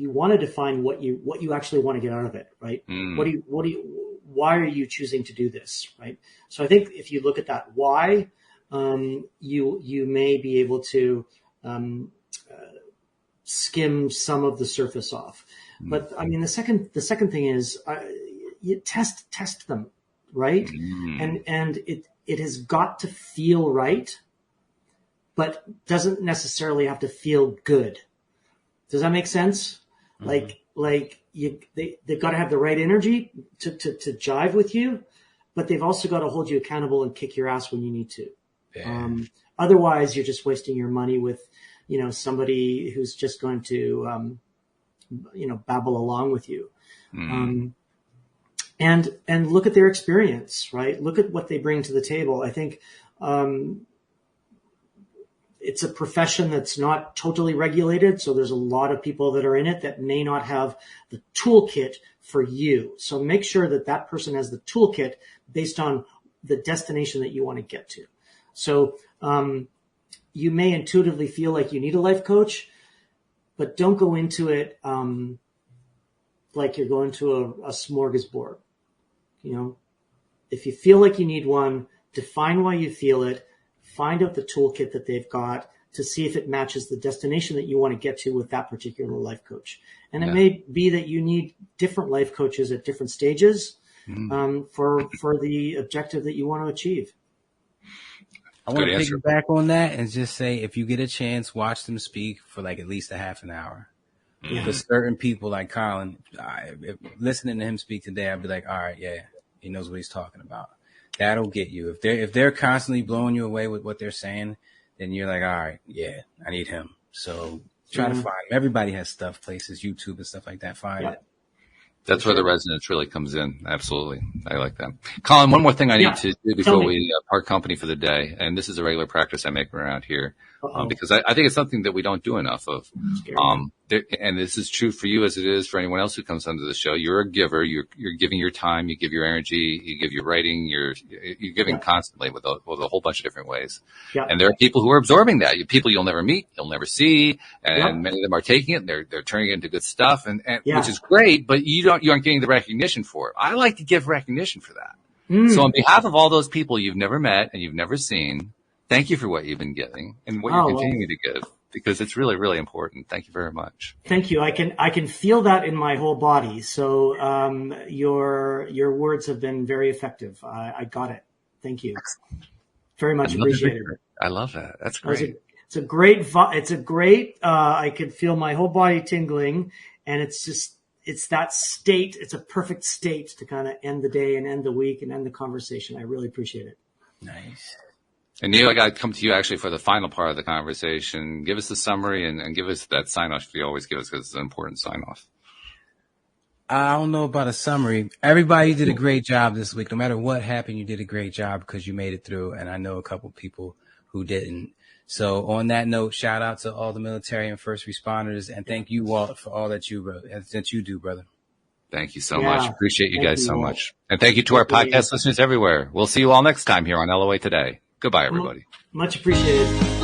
want to define what you actually want to get out of it, right? Why are you choosing to do this, right? So I think if you look at that why, you may be able to skim some of the surface off. But I mean, the second thing is you test them, right? And it has got to feel right, but doesn't necessarily have to feel good. Does that make sense? They've got to have the right energy to jive with you, but they've also got to hold you accountable and kick your ass when you need to. Yeah. Otherwise, you're just wasting your money with somebody who's just going to, babble along with you. And look at their experience, right? Look at what they bring to the table. I think, it's a profession that's not totally regulated. So there's a lot of people that are in it that may not have the toolkit for you. So make sure that person has the toolkit based on the destination that you want to get to. So, you may intuitively feel like you need a life coach, but don't go into it like you're going to a smorgasbord. If you feel like you need one, define why you feel it, find out the toolkit that they've got to see if it matches the destination that you want to get to with that particular life coach. And it may be that you need different life coaches at different stages for the objective that you want to achieve. I want to piggyback on that and just say, if you get a chance, watch them speak for like at least a half an hour. Because certain people like Colin, listening to him speak today, I'd be like, all right, yeah, he knows what he's talking about. That'll get you. If they're constantly blowing you away with what they're saying, then you're like, all right, yeah, I need him. So try to find him. Everybody has stuff, places, YouTube and stuff like that. Find it. That's where the resonance really comes in. Absolutely. I like that. Colin, one more thing I need to do before we part company for the day. And this is a regular practice I make around here. Because I think it's something that we don't do enough of. and this is true for you as it is for anyone else who comes onto the show. You're a giver. You're giving your time. You give your energy. You give your writing. You're giving constantly with a whole bunch of different ways. Yeah. And there are people who are absorbing that. People you'll never meet, you'll never see, and many of them are taking it. They're turning it into good stuff, and which is great. But you aren't getting the recognition for it. I like to give recognition for that. So on behalf of all those people you've never met and you've never seen, thank you for what you've been giving and what you're continuing to give, because it's really, really important. Thank you very much. Thank you. I can feel that in my whole body. So your words have been very effective. I got it. Thank you. Very much appreciated. I love that. That's great. It's a great. I could feel my whole body tingling, and it's that state. It's a perfect state to kind of end the day and end the week and end the conversation. I really appreciate it. Nice. And Neil, I got to come to you actually for the final part of the conversation. Give us the summary and give us that sign off you always give us, because it's an important sign off. I don't know about a summary. Everybody did a great job this week. No matter what happened, you did a great job because you made it through. And I know a couple people who didn't. So on that note, shout out to all the military and first responders, and thank you, Walt, for all that you do, brother. Thank you so much. Appreciate you guys so much. And thank you to our podcast listeners everywhere. We'll see you all next time here on LOA Today. Goodbye, everybody. Much appreciated.